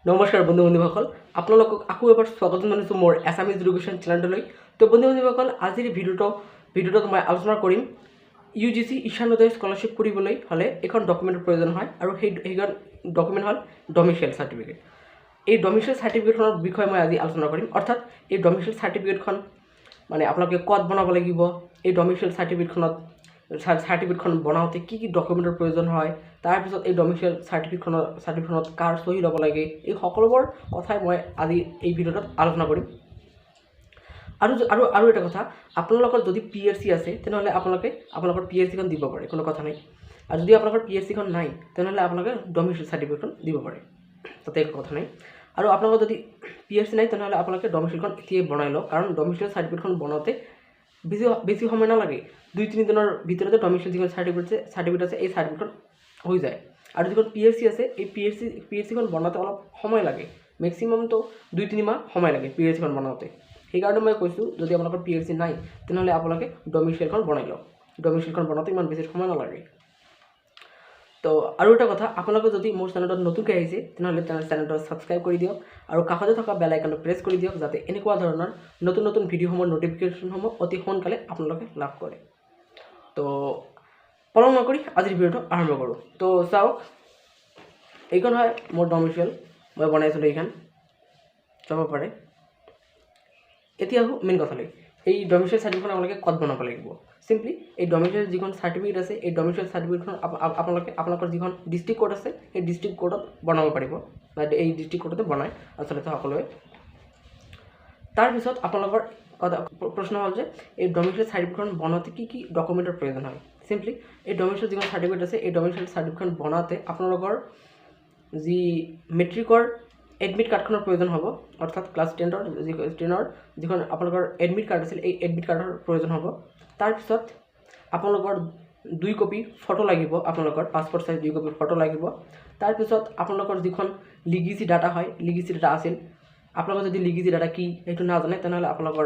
নমস্কাৰ বন্ধু বান্ধৱীসকল, আপোনালোকক আকৌ এবাৰ স্বাগতম জনাইছোঁ মোৰ এছামিজ এডুকেশ্যন চেনেলটোলৈ। তো বন্ধু বান্ধৱীসকল, আজিৰ ভিডিঅ'টোত মই আলোচনা কৰিম UGC ঈশানোদয় স্কলাৰশ্বিপ কৰিবলৈ হ'লে এখন ডকুমেণ্টৰ প্ৰয়োজন হয়, আৰু সেইখন ডকুমেণ্ট হ'ল ডমিচিয়েল চাৰ্টিফিকেট। এই ডমিচিয়েল চাৰ্টিফিকেটখনৰ বিষয়ে মই আজি আলোচনা কৰিম। অৰ্থাৎ এই ডমিচিয়েল চাৰ্টিফিকেটখন মানে আপোনালোকে ক'ত বনাব লাগিব, এই ডমিচিয়েল চাৰ্টিফিকেটখন বনাওঁতে কি কি ডকুমেণ্টৰ প্ৰয়োজন হয়, তাৰপিছত এই ডমিচিয়েল চাৰ্টিফিকেটখনত কাৰ চহী ল'ব লাগে, এই সকলোবোৰ কথাই মই আজি এই ভিডিঅ'টোত আলোচনা কৰিম। আৰু এটা কথা, আপোনালোকৰ যদি PHC আছে তেনেহ'লে আপোনালোকৰ PHCখন দিব পাৰে, কোনো কথা নাই। আৰু যদি আপোনালোকৰ PHCখন নাই তেনেহ'লে আপোনালোকে ডমিচিয়েল চাৰ্টিফিকেটখন দিব পাৰে, তাতে একো কথা নাই। আৰু আপোনালোকৰ যদি PHC নাই তেনেহ'লে আপোনালোকে ডমিচিয়েলখন এতিয়াই বনাই লওক, কাৰণ ডমিচিয়েল চাৰ্টিফিকেটখন বনাওঁতে বেছি সময় নালাগে। 2-3 দিনৰ ভিতৰতে ডমিচিয়েল যিখন চাৰ্টিফিকেট আছে এই চাৰ্টিফিকেটখন হৈ যায়। আৰু যিখন PHC আছে এই PHCখন বনাওঁতে অলপ সময় লাগে, মেক্সিমামটো 2-3 মাহ সময় লাগে PHCখন বনাওঁতে। সেইকাৰণে মই কৈছোঁ, যদি আপোনালোকৰ PHC নাই তেনেহ'লে আপোনালোকে ডমিচিয়েলখন বনাই লওক। ডমিচিয়েলখন বনাওঁতে ইমান বেছি সময় নালাগে। তো আৰু এটা কথা, আপোনালোকে যদি মোৰ চেনেলটোত নতুনকৈ আহিছে তেনেহ'লে চেনেলটো ছাবস্ক্ৰাইব কৰি দিয়ক, আৰু কাষতে থকা বেল আইকনটো প্ৰেছ কৰি দিয়ক, যাতে এনেকুৱা ধৰণৰ নতুন ভিডিঅ'সমূহৰ ন'টিফিকেশ্যনসমূহ অতি সোনকালে আপোনালোকে লাভ কৰে। তো পলম নকৰি আজিৰ ভিডিঅ'টো আৰম্ভ কৰোঁ। তো চাওক, এইখন হয় মোৰ ডমিচিয়েল, মই বনাইছিলোঁ এইখন, চাব পাৰে। এতিয়া আহোঁ মেইন কথালৈ, এই ডমিচিয়েল চাৰ্টিফিকেটখন আপোনালোকে ক'ত বনাব লাগিব। চিম্পলি এই ডমিচিয়েল যিখন চাৰ্টিফিকেট আছে এই ডমিচিয়েল চাৰ্টিফিকেটখন আপোনালোকৰ যিখন ডিষ্ট্ৰিক্ট কোড আছে সেই ডিষ্ট্ৰিক্ট কোডত বনাব পাৰিব, বা এই ডিষ্ট্ৰিক্ট কোডতে বনায় আচলতে সকলোৱে। তাৰপিছত আপোনালোকৰ প্ৰশ্ন হ'ল যে এই ডমিচিয়েল চাৰ্টিফিকেটখন বনাওঁতে কি কি ডকুমেণ্টৰ প্ৰয়োজন হয়। চিম্পলি এই ডমিচিয়েল যিখন চাৰ্টিফিকেট আছে এই ডমিচিয়েল চাৰ্টিফিকেটখন বনাওঁতে আপোনালোকৰ যি মেট্ৰিকৰ এডমিট কাৰ্ডখনৰ প্ৰয়োজন হ'ব, অৰ্থাৎ ক্লাছ 10ৰ যিখন আপোনালোকৰ এডমিট কাৰ্ড আছিল এই এডমিট কাৰ্ডৰ প্ৰয়োজন হ'ব। তাৰপিছত আপোনালোকৰ 2 কপি ফটো লাগিব, আপোনালোকৰ পাছপৰ্ট চাইজ 2 কপি ফটো লাগিব। তাৰপিছত আপোনালোকৰ যিখন লিগেচি ডাটা হয়, লিগেচি ডাটা আছিল, আপোনালোকৰ যদি লিগেচি ডাটা কি সেইটো নাজানে তেনেহ'লে আপোনালোকৰ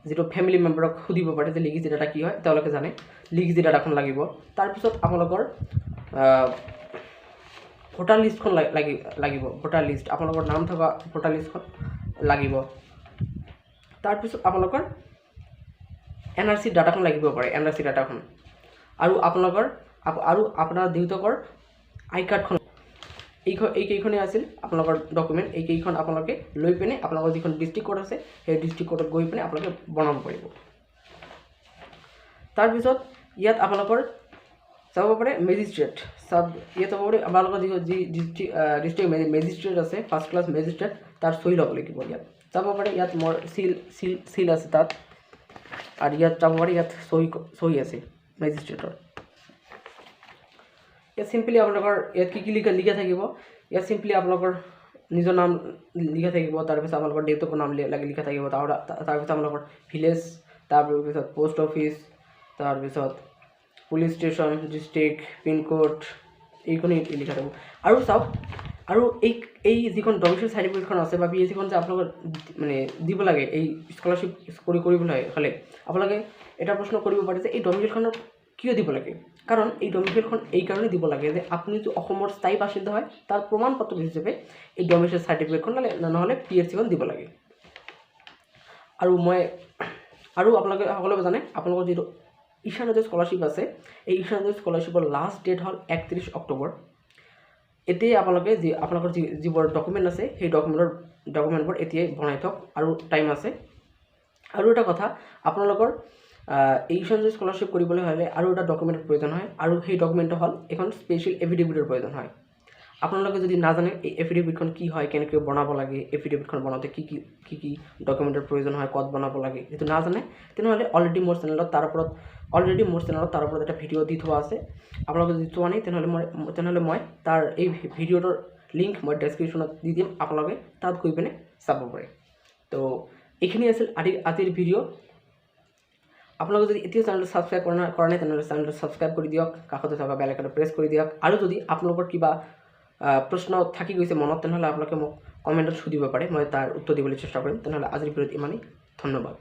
যিটো ফেমিলি মেম্বাৰক সুধিব পাৰে যে লিগেচি ডাটা কি হয়, তেওঁলোকে জানে। লিগেচি ডাটাখন লাগিব। তাৰপিছত আপোনালোকৰ ভোটাৰ লিষ্টখন লাগিব, ভোটাৰ লিষ্ট, আপোনালোকৰ নাম থকা ভোটাৰ লিষ্টখন লাগিব। তাৰপিছত আপোনালোকৰ NRC ডাটাখন লাগিব পাৰে, NRC ডাটাখন, আৰু আপোনাৰ দেউতাকৰ আই কাৰ্ডখন। এইকেইখনেই আছিল আপোনালোকৰ ডকুমেণ্ট। এইকেইখন আপোনালোকে লৈ পিনে আপোনালোকৰ যিখন ডিষ্ট্ৰিক্ট কোড আছে সেই ডিষ্ট্ৰিক্ট কোডত গৈ পিনে আপোনালোকে বনাব পাৰিব। তাৰপিছত ইয়াত আপোনালোকৰ চাব পাৰে মেজিষ্ট্ৰেট, ইয়াত চাব পাৰে আপোনালোকৰ যি ডিষ্ট্ৰিক্ট মেজিষ্ট্ৰেট আছে, ফাৰ্ষ্ট ক্লাছ মেজিষ্ট্ৰেট, তাৰ চহী ল'ব লাগিব। ইয়াত চাব পাৰে, ইয়াত মোৰ চিল আছে তাত, আৰু ইয়াত চাব পাৰে ইয়াত চহী আছে মেজিষ্ট্ৰেটৰ। ইয়াত চিম্পলি আপোনালোকৰ ইয়াত কি লিখা থাকিব, ইয়াত চিম্পলি আপোনালোকৰ নিজৰ নাম লিখা থাকিব, তাৰপিছত আপোনালোকৰ দেউতাকৰ নাম লিখা থাকিব, তাৰপিছত আপোনালোকৰ ভিলেজ, তাৰপিছত পোষ্ট অফিচ, তাৰপিছত পুলিচ ষ্টেচন, ডিষ্ট্ৰিক্ট, পিনক'ড, এইখনেই লিখা থাকিব। আৰু চাওক, আৰু এই যিখন ডমিচিয়েল চাৰ্টিফিকেটখন আছে বা PHCখন যে আপোনালোকে মানে দিব লাগে এই স্কলাৰশ্বিপ কৰিবলৈ হ'লে, আপোনালোকে এটা প্ৰশ্ন কৰিব পাৰে যে এই ডমিচিয়েলখনত কিয় দিব লাগে। কাৰণ এই ডমিচিয়েলখন এই কাৰণেই দিব লাগে যে আপুনি যদি অসমৰ স্থায়ী বাসিন্দা হয় তাৰ প্ৰমাণ পত্ৰ হিচাপে এই ডমিচিয়েল চাৰ্টিফিকেটখন নহ'লে PHCখন দিব লাগে। আৰু আপোনালোকে সকলোৱে জানে, আপোনালোকৰ যিটো ঈশানোদয় স্কলাৰশ্বিপ আছে এই ঈশানোদয় স্কলাৰশ্বিপৰ লাষ্ট ডেট হ'ল 31 অক্টোবৰ। এতিয়াই আপোনালোকৰ যিবোৰ ডকুমেণ্ট আছে সেই ডকুমেণ্টবোৰ এতিয়াই বনাই থওক, আৰু টাইম আছে। আৰু এটা কথা, আপোনালোকৰ এই ঈশানোদয় স্কলাৰশ্বিপ কৰিবলৈ হ'লে আৰু এটা ডকুমেণ্টৰ প্ৰয়োজন হয়, আৰু সেই ডকুমেণ্টটো হ'ল এখন স্পেচিয়েল এফিডেভিটৰ প্ৰয়োজন হয়। আপোনালোকে যদি নাজানে এই এফিডেভিটখন কি হয়, কেনেকৈ বনাব লাগে, এফিডেভিটখন বনাওঁতে কি কি ডকুমেণ্টৰ প্ৰয়োজন হয়, ক'ত বনাব লাগে, সেইটো নাজানে তেনেহ'লে অলৰেডি মোৰ চেনেলত তাৰ ওপৰত এটা ভিডিঅ' দি থোৱা আছে। আপোনালোকে যদি চোৱা নাই তেনেহ'লে মই তাৰ এই ভিডিঅ'টোৰ লিংক মই ডেছক্ৰিপশ্যনত দি দিম, আপোনালোকে তাত গৈ পিনে চাব পাৰে। তো এইখিনি আছিল আজিৰ ভিডিঅ'। আপোনালোকে যদি এতিয়াও চেনেলটো ছাবস্ক্ৰাইব কৰা নাই তেনেহ'লে চেনেলটো ছাবস্ক্ৰাইব কৰি দিয়ক, কাষতে থকা বেল আইকনটো প্ৰেছ কৰি দিয়ক। আৰু যদি আপোনালোকৰ কিবা প্ৰশ্ন থাকি গৈছে মনত তেনেহ'লে আপোনালোকে মোক কমেণ্টত সুধিব পাৰে, মই তাৰ উত্তৰ দিবলৈ চেষ্টা কৰিম। তেনেহ'লে আজিৰ ভিডিঅ'ত ইমানেই, ধন্যবাদ।